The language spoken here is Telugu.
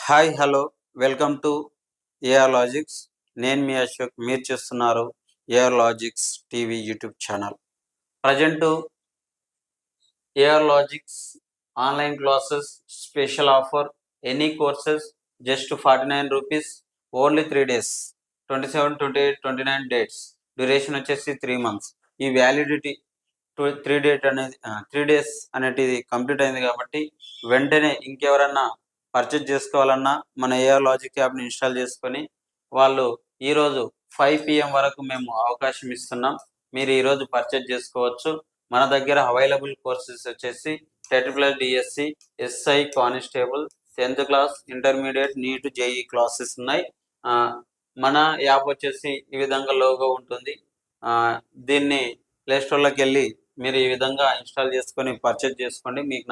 Hi hello welcome to AR Logics. నేను మీ అశోక్. మీరు చూస్తున్నారు AR Logics TV YouTube channel. Present AR Logics online classes special offer. Any courses just 49 rupees. Only 3 days, 27, 28, 29 dates. Duration వచ్చేసి 3 months. ఈ వ్యాలిడిటీ 3 days అనేటిది కంప్లీట్ అయింది కాబట్టి వెంటనే ఇంకెవరన్నా పర్చేజ్ చేసుకోవాలన్నా మన ఏఆర్ లాజిక్ యాప్ని ఇన్స్టాల్ చేసుకొని వాళ్ళు ఈరోజు 5 PM వరకు మేము అవకాశం ఇస్తున్నాం. మీరు ఈరోజు పర్చేజ్ చేసుకోవచ్చు. మన దగ్గర అవైలబుల్ కోర్సెస్ వచ్చేసి TET+DSC, SI constable, 10th class, intermediate, NEET, JEE classes ఉన్నాయి. మన యాప్ వచ్చేసి ఈ విధంగా లోగో ఉంటుంది. దీన్ని ప్లేస్టోర్లోకి వెళ్ళి మీరు ఈ విధంగా ఇన్స్టాల్ చేసుకొని పర్చేజ్ చేసుకోండి. మీకు